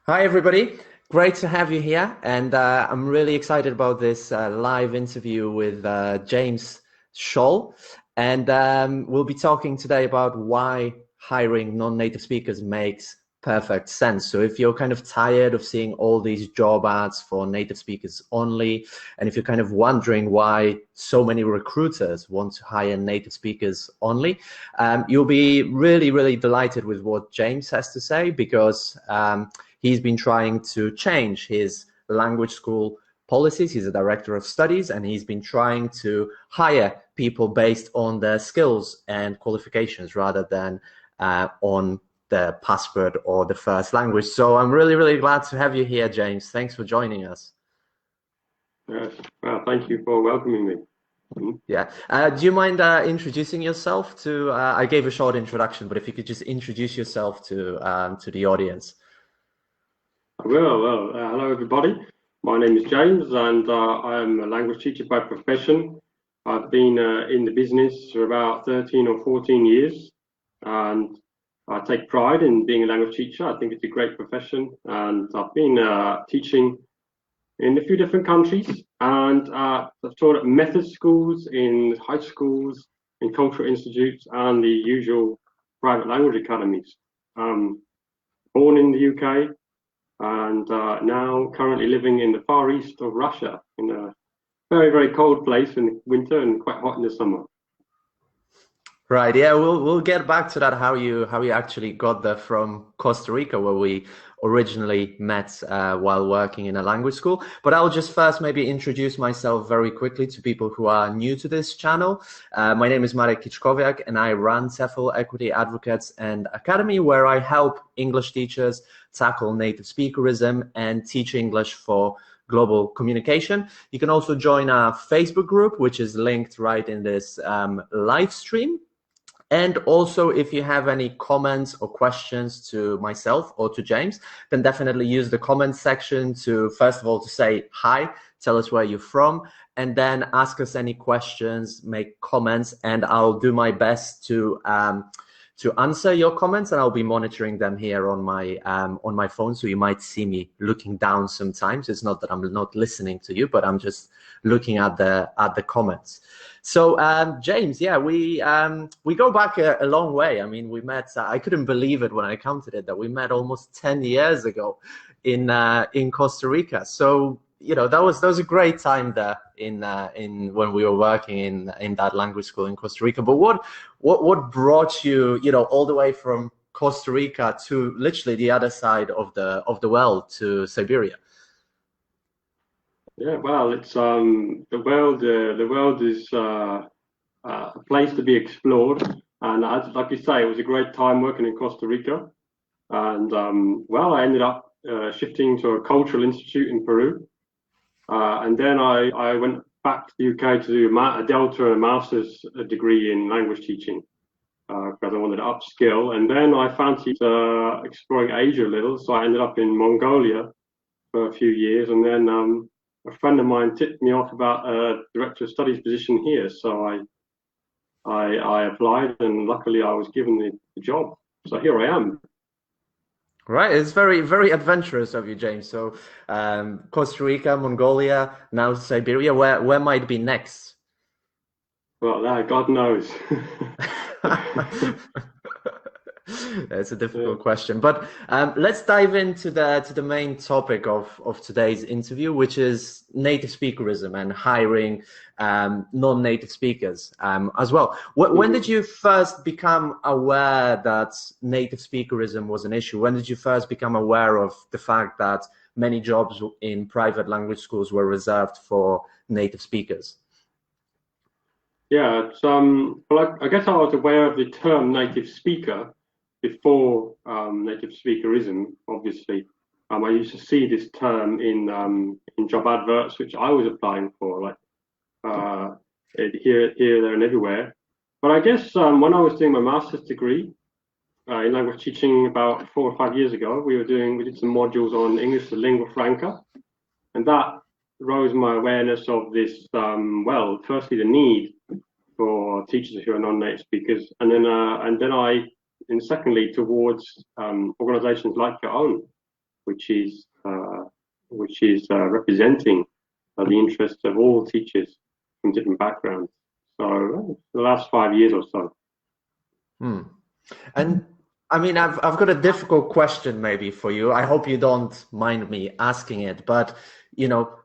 Hi, everybody. Great to have you here. And I'm really excited about this live interview with James Scholl. And we'll be talking today about why hiring non-native speakers makes perfect sense. So if you're kind of tired of seeing all these job ads for native speakers only, and if you're kind of wondering why so many recruiters want to hire native speakers only, you'll be really, really delighted with what James has to say because he's been trying to change his language school policies. He's a director of studies, and he's been trying to hire people based on their skills and qualifications rather than on the passport or the first language. So I'm really, really glad to have you here, James. Thanks for joining us. Yes. Well, thank you for welcoming me. Mhm. Yeah. Do you mind introducing yourself to? I gave a short introduction, but if you could just introduce yourself to the audience. Hello everybody. My name is James, and I'm a language teacher by profession. I've been in the business for about 13 or 14 years, and I take pride in being a language teacher. I think it's a great profession, and I've been teaching in a few different countries, and I've taught at method schools, in high schools, in cultural institutes, and the usual private language academies. Born in the UK, and now currently living in the far east of Russia, in a very, very cold place in the winter and quite hot in the summer. Right. Yeah, we'll get back to that how you actually got there from Costa Rica, where we originally met while working in a language school. But I'll just first maybe introduce myself very quickly to people who are new to this channel. My name is Marek Kiczkowiak, and I run TEFL Equity Advocates and Academy, where I help English teachers tackle native speakerism and teach English for global communication. You can also join our Facebook group, which is linked right in this live stream. And also, if you have any comments or questions to myself or to James, then definitely use the comments section to, first of all, to say hi, tell us where you're from, and then ask us any questions, make comments, and I'll do my best to answer your comments, and I'll be monitoring them here on my phone. So you might see me looking down sometimes. It's not that I'm not listening to you, but I'm just looking at the comments. So James, yeah, we go back a long way. I mean, we met. I couldn't believe it when I counted it that we met almost 10 years ago in Costa Rica. So that was a great time there in when we were working in that language school in Costa Rica. But what brought you all the way from Costa Rica to literally the other side of the world to Siberia? Yeah, well, it's the world is a place to be explored, and like you say, it was a great time working in Costa Rica, and well, I ended up shifting to a cultural institute in Peru. And then I went back to the UK to do a Delta and a master's degree in language teaching because I wanted to upskill. And then I fancied exploring Asia a little, so I ended up in Mongolia for a few years. And then a friend of mine tipped me off about a director of studies position here, so I applied, and luckily I was given the job. So here I am. Right, it's very, very adventurous of you, James. So, Costa Rica, Mongolia, now Siberia. Where might be next? Well, God knows. It's a Yeah. difficult question, but let's dive into the main topic of today's interview, which is native speakerism and hiring non-native speakers as well. When did Mhm. you first become aware that native speakerism was an issue? When did you first become aware of the fact that many jobs in private language schools were reserved for native speakers? Yeah, it's well, I guess I was aware of the term native speaker before native speakerism, obviously. I used to see this term in job adverts, which I was applying for, like here, there, and everywhere. But I guess when I was doing my master's degree in language teaching about 4 or 5 years ago, we did some modules on English as a lingua franca, and that rose my awareness of this. Well, firstly, the need for teachers who are non-native speakers, and then secondly towards organisations like your own, which is representing the interests of all teachers from different backgrounds. So the last 5 years or so. And I mean, I've got a difficult question maybe for you. I hope you don't mind me asking it, but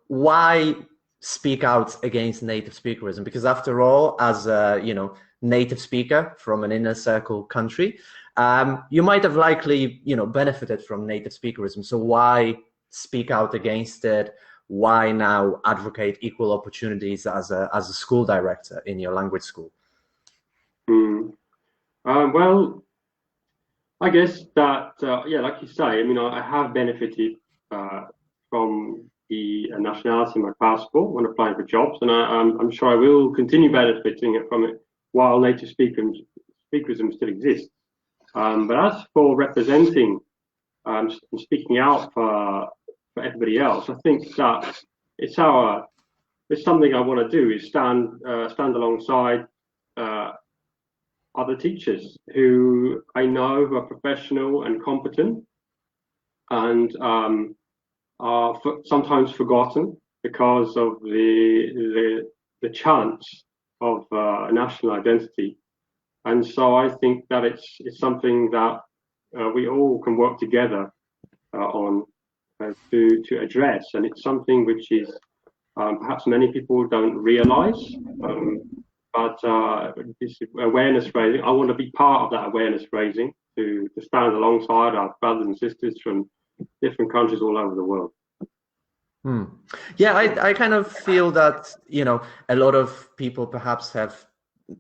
why speak out against native speakerism? Because after all, as a native speaker from an inner circle country, you might have likely benefited from native speakerism. So why speak out against it? Why now advocate equal opportunities as a school director in your language school? Well, I guess that, yeah, like you say, I mean, I have benefited from the nationality in my passport when applying for jobs, and I'm sure I will continue benefiting from it while native speakerism still exists. But as for representing and speaking out for everybody else, I think that it's something I want to do is stand alongside other teachers who I know who are professional and competent and are sometimes forgotten because of the chance of national identity. And so I think that it's something that we all can work together on to address, and it's something which is perhaps many people don't realize. But this awareness raising, I want to be part of that awareness raising to stand alongside our brothers and sisters from different countries all over the world. Yeah, I kind of feel that, a lot of people perhaps have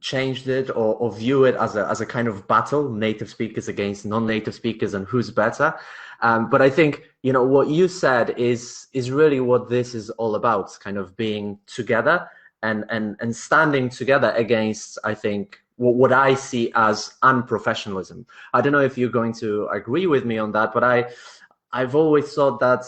changed it or view it as a kind of battle, native speakers against non-native speakers and who's better. But I think, what you said is really what this is all about, kind of being together and standing together against, I think, what I see as unprofessionalism. I don't know if you're going to agree with me on that, but I've always thought that,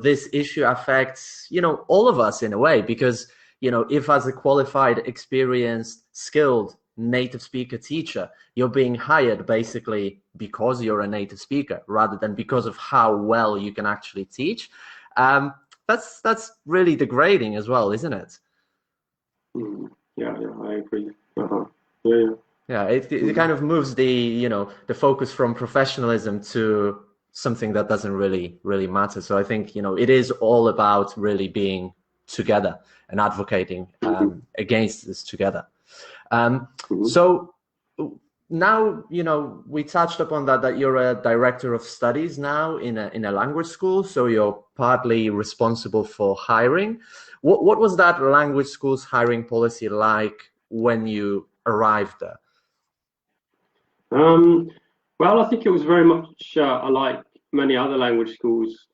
this issue affects, all of us in a way, because, if as a qualified, experienced, skilled native speaker teacher, you're being hired basically because you're a native speaker rather than because of how well you can actually teach, that's really degrading as well, isn't it? Yeah, I agree. Yeah. Yeah, it kind of moves the the focus from professionalism to something that doesn't really matter. So I think it is all about really being together and advocating against this together. So now we touched upon that you're a director of studies now in a language school, so you're partly responsible for hiring. What was that language school's hiring policy like when you arrived there? Well, I think it was very much like many other language schools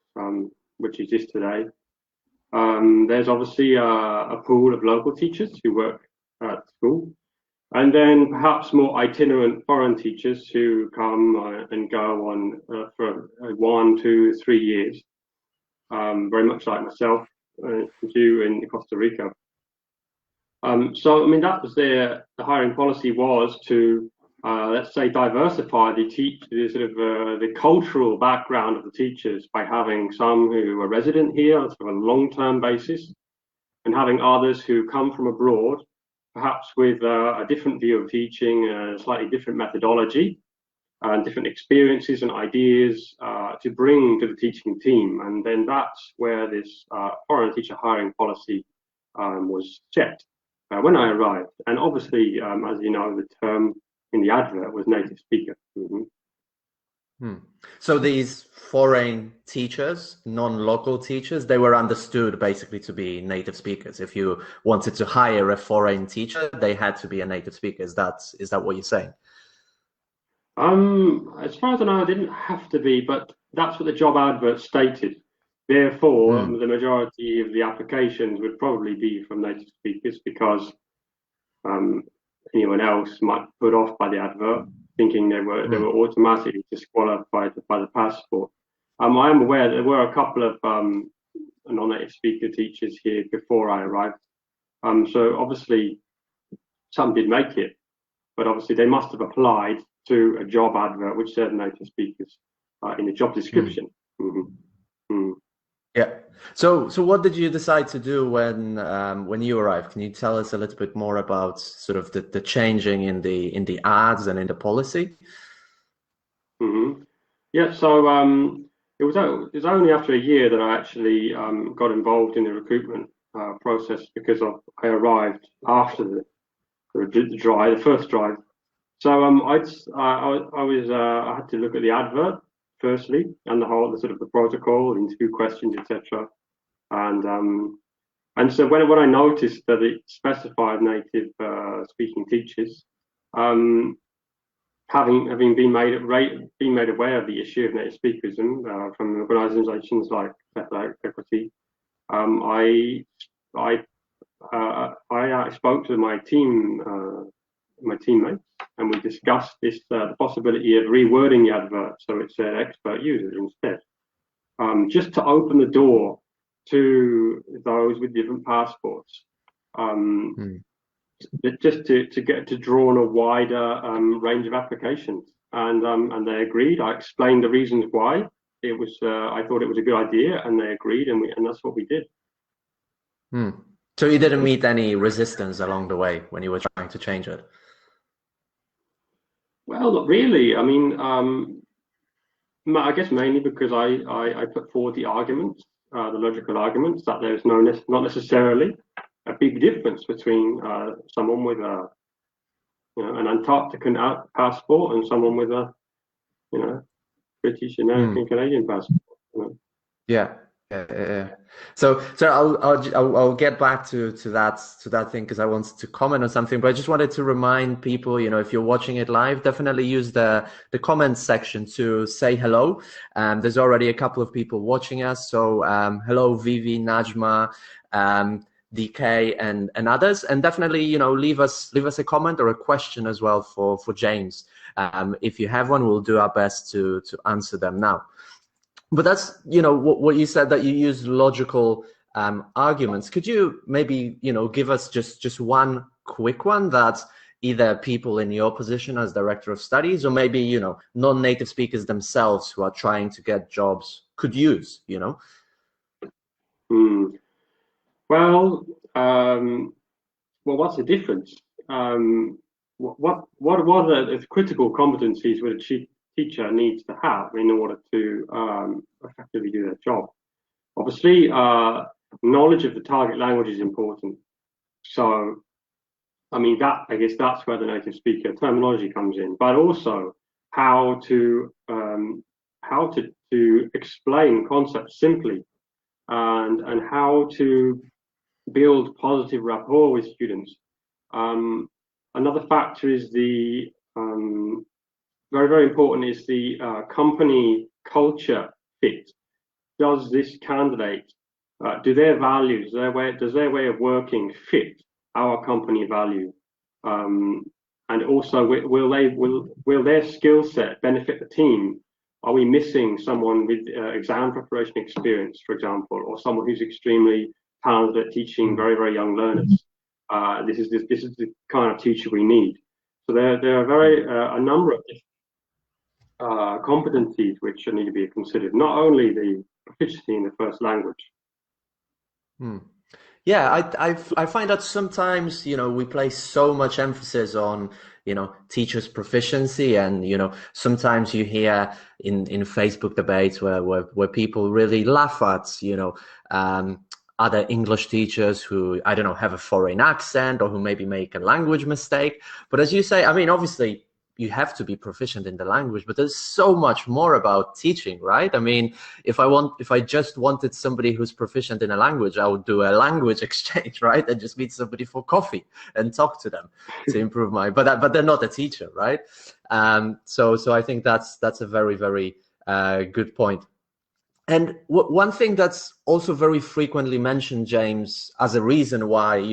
which exist today. There's obviously a pool of local teachers who work at school, and then perhaps more itinerant foreign teachers who come and go on for 1, 2, 3 years, very much like myself do in Costa Rica. So, I mean, that was the hiring policy was to let's say diversify the cultural background of the teachers by having some who are resident here on sort of a long-term basis, and having others who come from abroad, perhaps with a different view of teaching, a slightly different methodology, and different experiences and ideas to bring to the teaching team. And then that's where this foreign teacher hiring policy was set when I arrived. And obviously, as you know, the term in the advert was native speaker. So these foreign teachers, non-local teachers, they were understood basically to be native speakers. If you wanted to hire a foreign teacher, they had to be a native speaker. Is that what you're saying? As far as I know, I didn't have to be, but that's what the job advert stated. Therefore, the majority of the applications would probably be from native speakers because anyone else might be put off by the advert, thinking they were automatically disqualified by the passport. I am aware that there were a couple of non-native speaker teachers here before I arrived. So obviously some did make it, but obviously they must have applied to a job advert which said native speakers in the job description. So what did you decide to do when you arrived? Can you tell us a little bit more about sort of the changing in the ads and in the policy? Hmm. Yeah, so it was only after a year that I actually got involved in the recruitment process because I arrived after the first drive. So I had to look at the advert firstly and the sort of the protocol, interview questions, etc. And so when I noticed that it specified native speaking teachers, um, having been made aware of the issue of native speakerism from organisations like TEFL Equity, um, I I I spoke to my teammates, and we discussed the possibility of rewording the advert so it said expert users instead, just to open the door to those with different passports. Um, Hmm. just to get to draw on a wider range of applications. And they agreed. I explained the reasons why it was. I thought it was a good idea, and they agreed, and that's what we did. Hmm. So you didn't meet any resistance along the way when you were trying to change it? Well, not really. I mean, I guess mainly because I put forward the arguments, the logical arguments that there's not necessarily a big difference between someone with an Antarctican passport and someone with a you know British, Hmm. American, Canadian passport. Yeah. Yeah. So I'll get back to that thing because I wanted to comment on something, but I just wanted to remind people, if you're watching it live, definitely use the comments section to say hello. There's already a couple of people watching us, so hello Vivi, Najma, DK, and others, and definitely leave us a comment or a question as well for James. If you have one, we'll do our best to answer them now. But that's, what you said, that you use logical arguments. Could you maybe, give us just one quick one that either people in your position as director of studies or maybe, non-native speakers themselves who are trying to get jobs could use? Hmm. Well, um, well, what's the difference? Um, what are the critical competencies would a teacher needs to have in order to effectively do their job? Obviously, knowledge of the target language is important. So, I mean, I guess that's where the native speaker terminology comes in, but also how to to explain concepts simply and how to build positive rapport with students. Um, Another factor is the very, very important is the company culture fit. Does this candidate, do their values, does their way of working fit our company value? Um, and also, will their skill set benefit the team? Are we missing someone with exam preparation experience, for example, or someone who's extremely talented at teaching Mm. very, very young learners? This is the kind of teacher we need. So there are Mm. a number of competencies which need to be considered, not only the proficiency in the first language. Mm. Yeah, I find that sometimes, we place so much emphasis on, teachers' proficiency, and, sometimes you hear in Facebook debates where people really laugh at, um, other English teachers who, I don't know, have a foreign accent or who maybe make a language mistake. But as you say, I mean, obviously you have to be proficient in the language, but there's so much more about teaching, right? I mean, if I just wanted somebody who's proficient in a language, I would do a language exchange, right? And just meet somebody for coffee and talk to them to improve but they're not a teacher, right? So I think that's a very, very good point. And one thing that's also very frequently mentioned, James, as a reason why,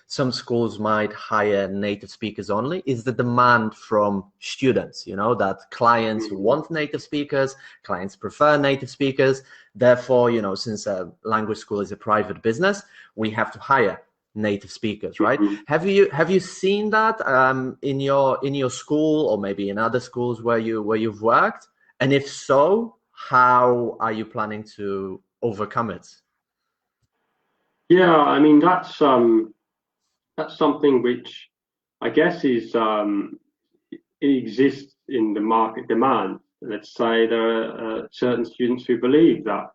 some schools might hire native speakers only is the demand from students, that clients Mhm. want native speakers, clients prefer native speakers. Therefore, since a language school is a private business, we have to hire native speakers, right? Mhm. Have you seen that in your school or maybe in other schools where you've worked? And if so, how are you planning to overcome it? Yeah, I mean that's something which I guess is it exists in the market demand. Let's say there are certain students who believe that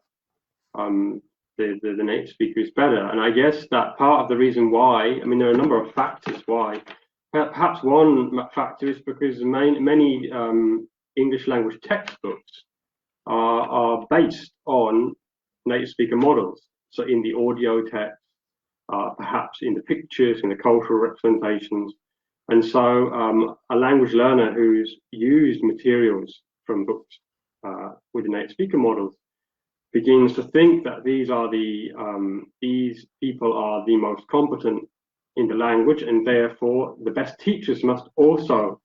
um, the native speaker is better, and I guess that part of the reason why, I mean, there are a number of factors why. Perhaps one factor is because many English language textbooks are based on native speaker models. So in the audio text, perhaps in the pictures, in the cultural representations. And so a language learner who's used materials from books with the native speaker models begins to think that these people are the most competent in the language, and therefore the best teachers must also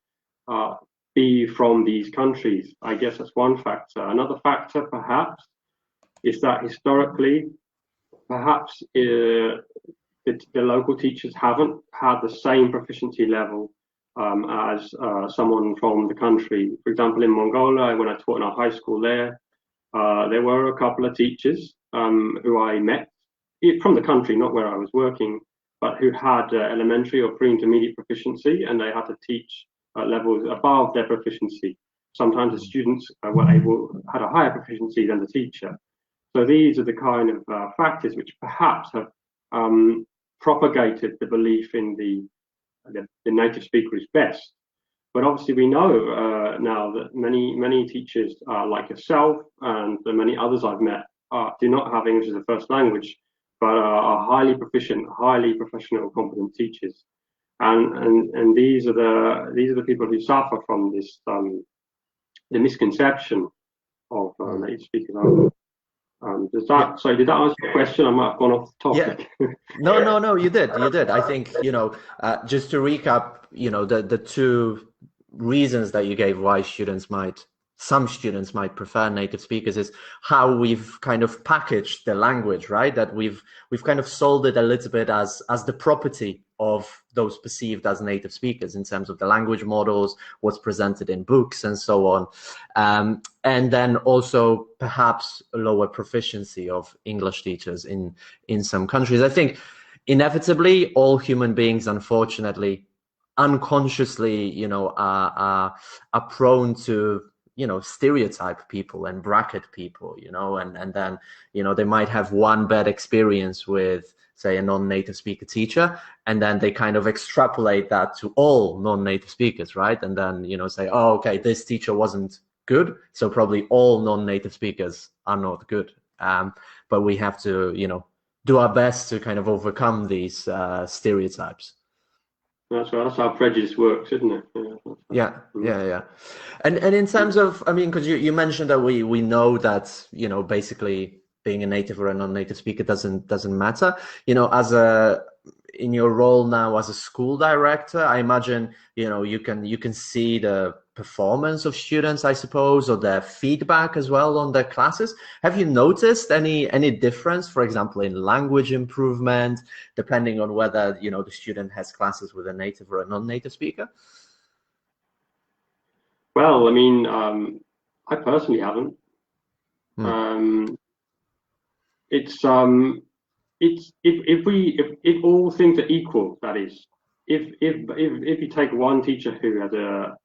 uh, be from these countries. I guess that's one factor. Another factor, perhaps, is that historically, perhaps the local teachers haven't had the same proficiency level as someone from the country. For example, in Mongolia, when I taught in a high school there were a couple of teachers who I met from the country, not where I was working, but who had elementary or pre-intermediate proficiency, and they had to teach levels above their proficiency. Sometimes the students had a higher proficiency than the teacher. So these are the kind of factors which perhaps have propagated the belief in the native speaker is best. But obviously, we know now that many teachers like yourself and the many others I've met do not have English as a first language, but are highly proficient, highly professional, competent teachers. And these are the people who suffer from this the misconception of native speakers. Yeah. Did that answer your question? I might have gone off the Yeah. topic. No, you did. You did. I think, just to recap, the two reasons that you gave why some students might prefer native speakers is how we've kind of packaged the language, right? That we've kind of sold it a little bit as the property of those perceived as native speakers in terms of the language models, what's presented in books and so on. And then also perhaps a lower proficiency of English teachers in some countries. I think inevitably all human beings, unfortunately, unconsciously, are prone to stereotype people and bracket people, and then they might have one bad experience with, say, a non-native speaker teacher, and then they kind of extrapolate that to all non-native speakers, right? And then say, oh, okay, this teacher wasn't good, so probably all non-native speakers are not good. But we have to do our best to kind of overcome these stereotypes. That's right. That's how prejudice works, isn't it? Yeah, Mm. yeah, yeah. And in terms of, I mean, because you mentioned that we know that basically being a native or a non-native speaker doesn't matter. As a in your role now as a school director, I imagine you can see the performance of students, I suppose, or their feedback as well on their classes. Have you noticed any difference, for example, in language improvement, depending on whether the student has classes with a native or a non-native speaker? Well, I mean, I personally haven't. Hmm. Um, it's if all things are equal, that is, if you take one teacher who has a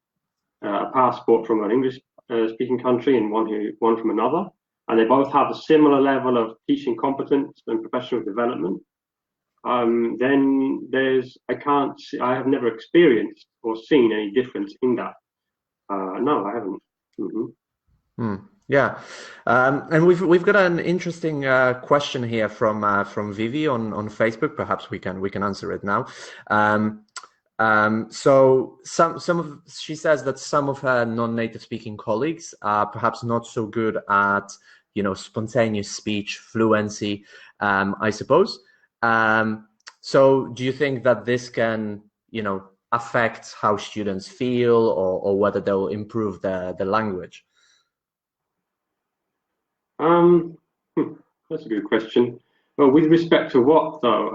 passport from an English speaking country and one from another, and they both have a similar level of teaching competence and professional development, then I have never experienced or seen any difference in that. No, I haven't. Hmm. Hmm. Yeah, and we've got an interesting question here from Vivi on Facebook. Perhaps we can answer it now. So she says that some of her non-native speaking colleagues are perhaps not so good at spontaneous speech fluency, I suppose. So do you think that this can affect how students feel, or whether they'll improve the language? Um, that's a good question. Well, with respect to what though?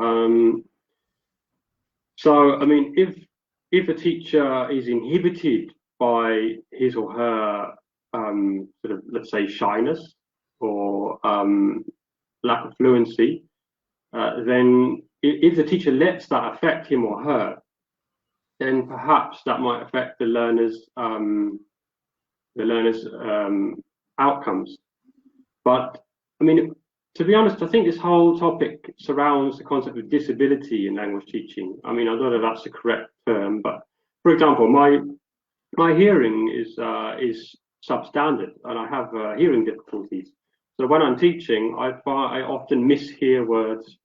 I mean, if a teacher is inhibited by his or her sort of, let's say, shyness or lack of fluency, then if the teacher lets that affect him or her, then perhaps that might affect the learner's outcomes. But I mean, to be honest, I think this whole topic surrounds the concept of disability in language teaching. I mean, I don't know if that's the correct term, but for example, my hearing is substandard, and I have hearing difficulties. So when I'm teaching, I often mishear words,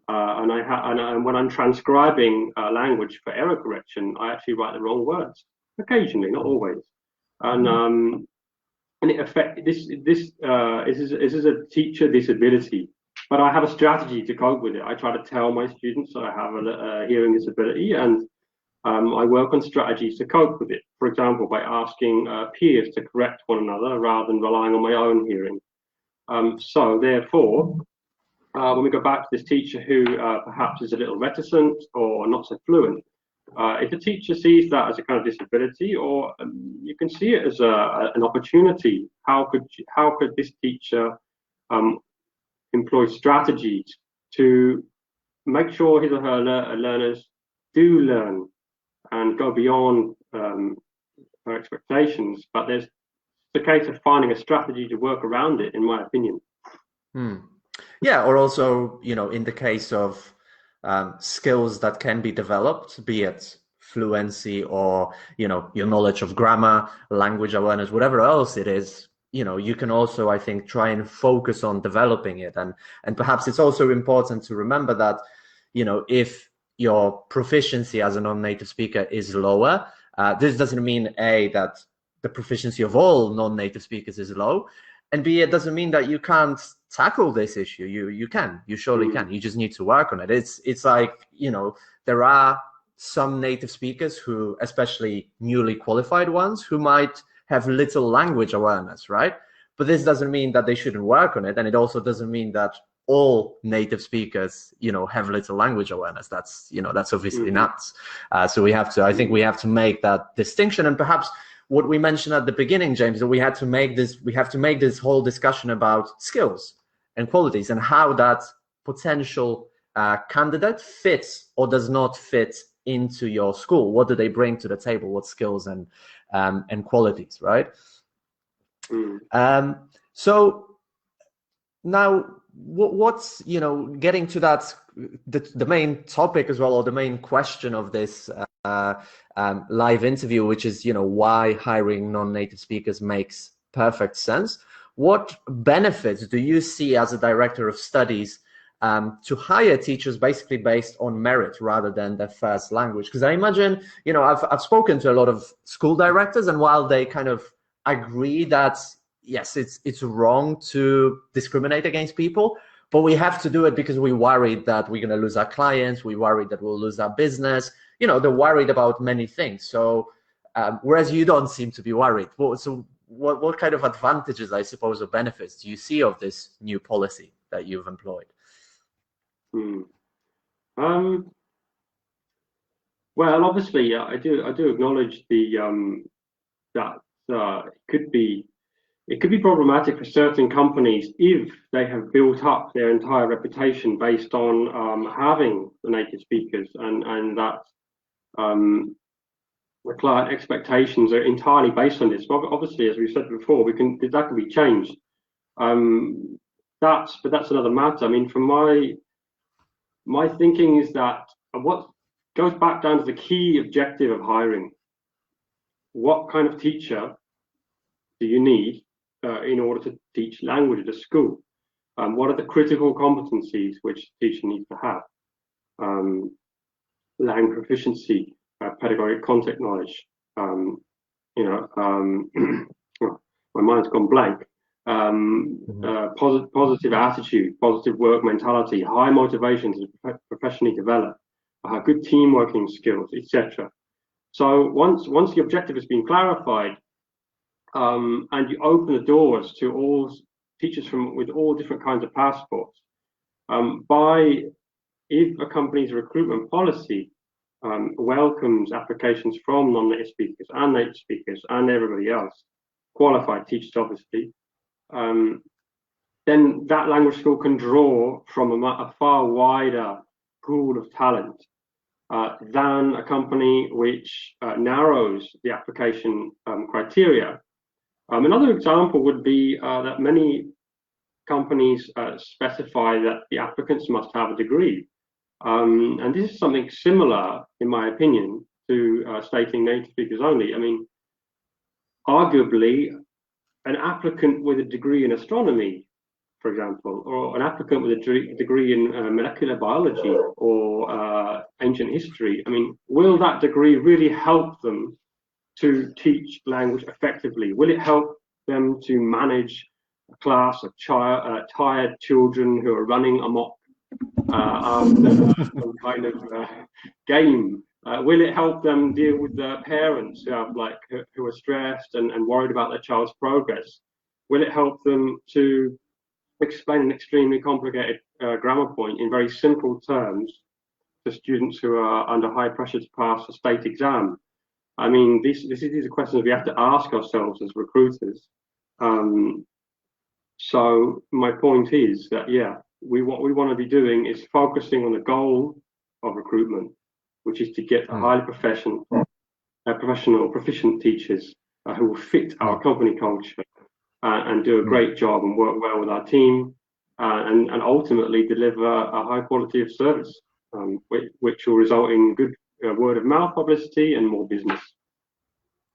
and when I'm transcribing language for error correction, I actually write the wrong words. Occasionally, not always, and it affect this is a teacher disability. But I have a strategy to cope with it. I try to tell my students that I have a hearing disability, and I work on strategies to cope with it. For example, by asking peers to correct one another rather than relying on my own hearing. So therefore, when we go back to this teacher who perhaps is a little reticent or not so fluent, if the teacher sees that as a kind of disability, or you can see it as an opportunity, how could this teacher employ strategies to make sure his or her learners do learn and go beyond her expectations? But there's the case of finding a strategy to work around it, in my opinion. Yeah, or also, in the case of skills that can be developed, be it fluency or, your knowledge of grammar, language awareness, whatever else it is, you can also, I think, try and focus on developing it. And perhaps it's also important to remember that, if your proficiency as a non-native speaker is lower, this doesn't mean A, that the proficiency of all non-native speakers is low, and B, it doesn't mean that you can't tackle this issue. You surely can. You just need to work on it. It's like, there are some native speakers who, especially newly qualified ones, who might have little language awareness, right? But this doesn't mean that they shouldn't work on it. And it also doesn't mean that all native speakers, have little language awareness. That's obviously nuts. So I think we have to make that distinction. And perhaps what we mentioned at the beginning, James, that we have to make this whole discussion about skills and qualities and how that potential candidate fits or does not fit into your school. What do they bring to the table? What skills and qualities, right? So now, what's getting to that, the main topic as well, or the main question of this live interview, which is why hiring non-native speakers makes perfect sense. What benefits do you see as a director of studies to hire teachers basically based on merit rather than their first language? Because I imagine, I've spoken to a lot of school directors, and while they kind of agree that yes, it's wrong to discriminate against people, but we have to do it because we're worried that we're going to lose our clients, we're worried that we'll lose our business. They're worried about many things. So whereas you don't seem to be worried. So what kind of advantages, I suppose, or benefits do you see of this new policy that you've employed? Well, obviously, I do acknowledge that it could be problematic for certain companies if they have built up their entire reputation based on having the native speakers, and that the client expectations are entirely based on this. But obviously, as we said before, that can be changed. That's another matter. I mean, from my thinking is that what goes back down to the key objective of hiring. What kind of teacher do you need in order to teach language at a school? What are the critical competencies which the teacher needs to have? Language proficiency, pedagogic content knowledge. Well, my mind's gone blank. Positive attitude, positive work mentality, high motivation to professionally develop, good team working skills, etc. So once the objective has been clarified, and you open the doors to all teachers with all different kinds of passports, if a company's recruitment policy welcomes applications from non-native speakers and native speakers and everybody else, qualified teachers obviously, then that language school can draw from a far wider pool of talent than a company which narrows the application criteria. Another example would be that many companies specify that the applicants must have a degree. And this is something similar, in my opinion, to stating native speakers only. I mean, arguably, an applicant with a degree in astronomy, for example, or an applicant with a degree in molecular biology or ancient history, I mean, will that degree really help them to teach language effectively? Will it help them to manage a class of tired children who are running amok after some kind of game? Will it help them deal with their parents who are stressed and worried about their child's progress? Will it help them to explain an extremely complicated grammar point in very simple terms to students who are under high pressure to pass a state exam? I mean, these are questions we have to ask ourselves as recruiters. So my point is that, yeah, what we want to be doing is focusing on the goal of recruitment, which is to get highly professional, proficient teachers who will fit our company culture and do a great job and work well with our team and ultimately deliver a high quality of service, which will result in good word of mouth publicity and more business.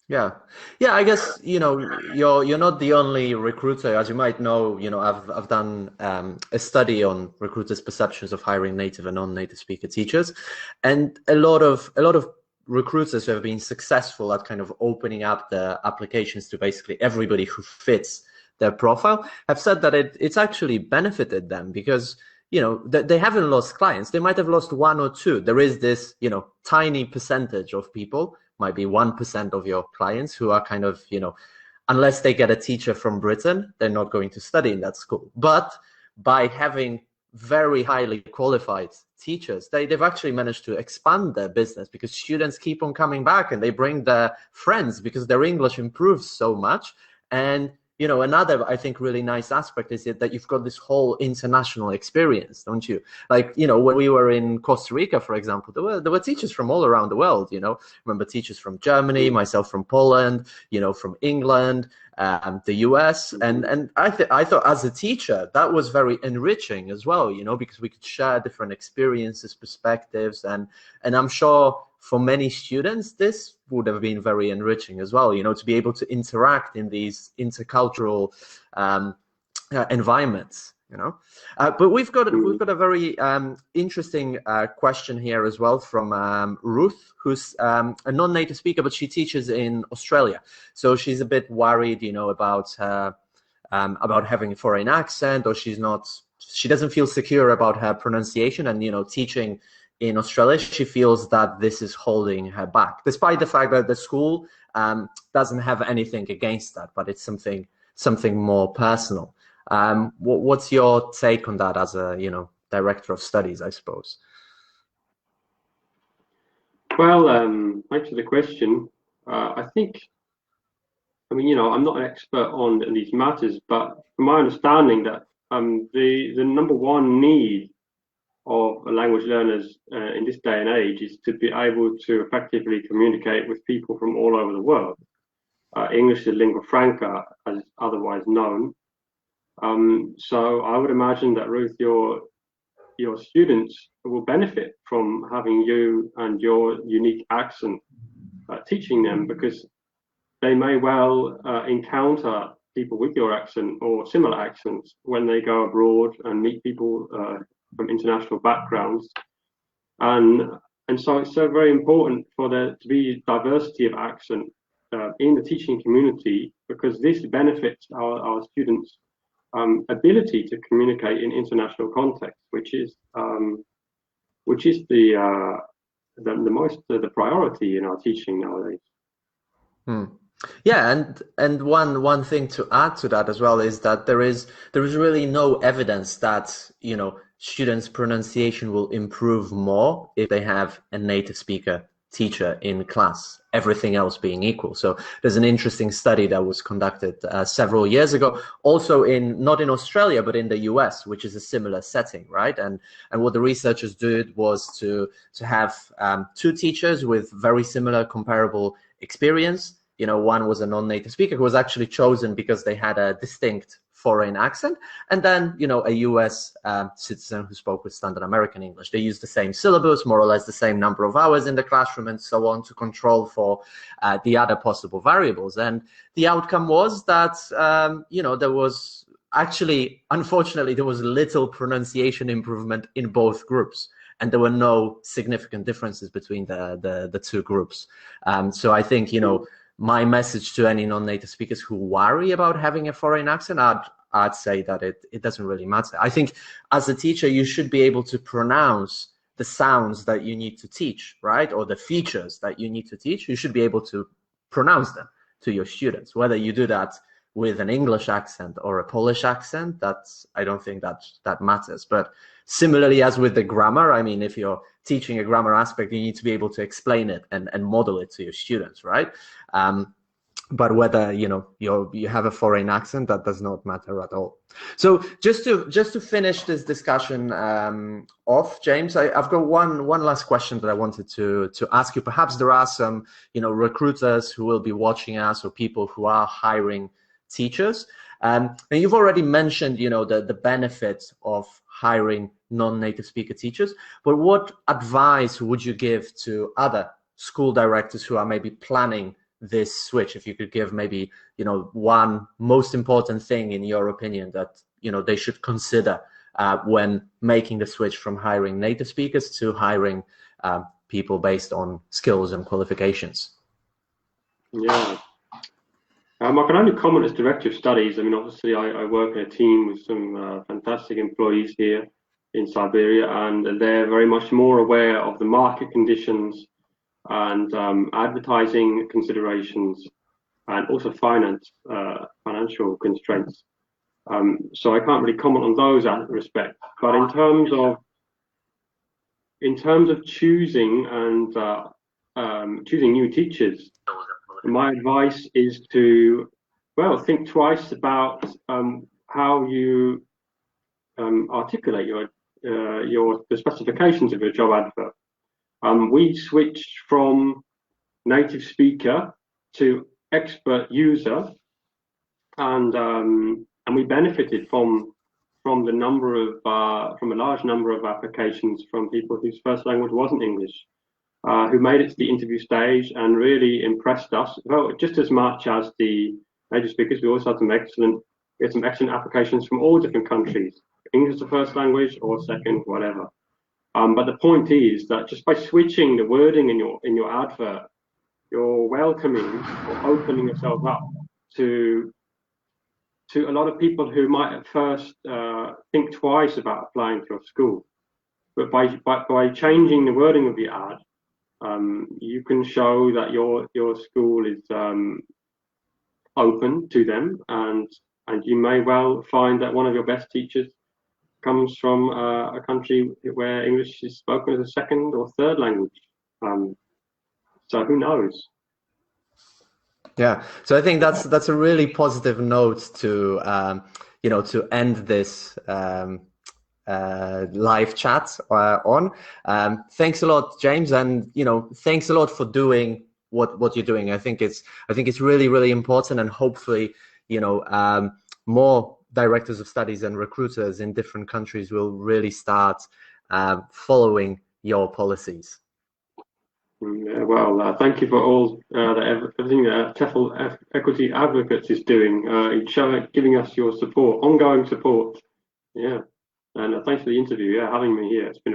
Yeah, yeah. I guess you're not the only recruiter, as you might know. I've done a study on recruiters' perceptions of hiring native and non-native speaker teachers, and a lot of recruiters who have been successful at kind of opening up the applications to basically everybody who fits their profile have said that it's actually benefited them because they haven't lost clients. They might have lost one or two. There is this tiny percentage of people, might be 1% of your clients, who are kind of unless they get a teacher from Britain, they're not going to study in that school. But by having very highly qualified teachers, they've actually managed to expand their business because students keep on coming back and they bring their friends because their English improves so much. And another, I think, really nice aspect is that you've got this whole international experience, don't you? Like, when we were in Costa Rica, for example, there were teachers from all around the world, remember teachers from Germany, myself from Poland, from England, the US. And I thought as a teacher, that was very enriching as well, because we could share different experiences, perspectives, and I'm sure for many students, this would have been very enriching as well, to be able to interact in these intercultural environments, But we've got a very interesting question here as well from Ruth, who's a non-native speaker, but she teaches in Australia. So she's a bit worried, about having a foreign accent, or she doesn't feel secure about her pronunciation, and teaching in Australia, she feels that this is holding her back, despite the fact that the school doesn't have anything against that, but it's something more personal. What's your take on that as a director of studies, I suppose? Well, thanks for the question. I think, I'm not an expert on these matters, but from my understanding that the number one need of language learners in this day and age is to be able to effectively communicate with people from all over the world. English is lingua franca, as otherwise known. So I would imagine that, Ruth, your students will benefit from having you and your unique accent teaching them, because they may well encounter people with your accent or similar accents when they go abroad and meet people from international backgrounds, and so it's so very important for there to be diversity of accent in the teaching community, because this benefits our students' ability to communicate in international context, which is the priority in our teaching nowadays. Yeah, and one thing to add to that as well is that there is really no evidence that students' pronunciation will improve more if they have a native speaker teacher in class, everything else being equal. So there's an interesting study that was conducted several years ago, also not in Australia, but in the US, which is a similar setting, right? And what the researchers did was to have two teachers with very similar comparable experience. You know, one was a non-native speaker who was actually chosen because they had a distinct foreign accent, and then, you know, a US citizen who spoke with standard American English. They used the same syllabus, more or less the same number of hours in the classroom and so on, to control for the other possible variables. And the outcome was that, you know, there was actually, unfortunately, there was little pronunciation improvement in both groups. And there were no significant differences between the two groups. So I think, you know, my message to any non-native speakers who worry about having a foreign accent, I'd say that it doesn't really matter. I think as a teacher, you should be able to pronounce the sounds that you need to teach, right? Or the features that you need to teach. You should be able to pronounce them to your students. Whether you do that with an English accent or a Polish accent, I don't think that matters. But similarly, as with the grammar, I mean, if you're teaching a grammar aspect, you need to be able to explain it and model it to your students, right? But whether, you know, you have a foreign accent, that does not matter at all. So just to finish this discussion off, James, I've got one last question that I wanted to ask you. Perhaps there are some, you know, recruiters who will be watching us, or people who are hiring teachers. And you've already mentioned, you know, the benefits of hiring non-native speaker teachers, but what advice would you give to other school directors who are maybe planning this switch? If you could give maybe, you know, one most important thing in your opinion that, you know, they should consider when making the switch from hiring native speakers to hiring people based on skills and qualifications. Yeah. I can only comment as director of studies. I mean, obviously, I work in a team with some fantastic employees here in Siberia, and they're very much more aware of the market conditions and advertising considerations, and also financial constraints. So I can't really comment on those in respect. But in terms of choosing and choosing new teachers, my advice is to, well, think twice about how you articulate the specifications of your job advert. We switched from native speaker to expert user, and we benefited from a large number of applications from people whose first language wasn't English, who made it to the interview stage and really impressed us. Well, just as much as the native speakers, we also had some excellent applications from all different countries, English the first language or second, whatever. But the point is that just by switching the wording in your advert, you're welcoming or opening yourself up to a lot of people who might at first think twice about applying to your school. But by changing the wording of the ad, you can show that your school is open to them, and you may well find that one of your best teachers comes from a country where English is spoken as a second or third language. So who knows? Yeah, so I think that's a really positive note to you know, to end this live chat on. Thanks a lot, James, and, you know, thanks a lot for doing what you're doing. I think it's really, really important, and hopefully, you know, more directors of studies and recruiters in different countries will really start following your policies. Yeah, well, thank you for all everything that TEFL Equity Advocates is doing, giving us your support, ongoing support. Yeah, and thanks for the interview. Yeah, having me here. It's been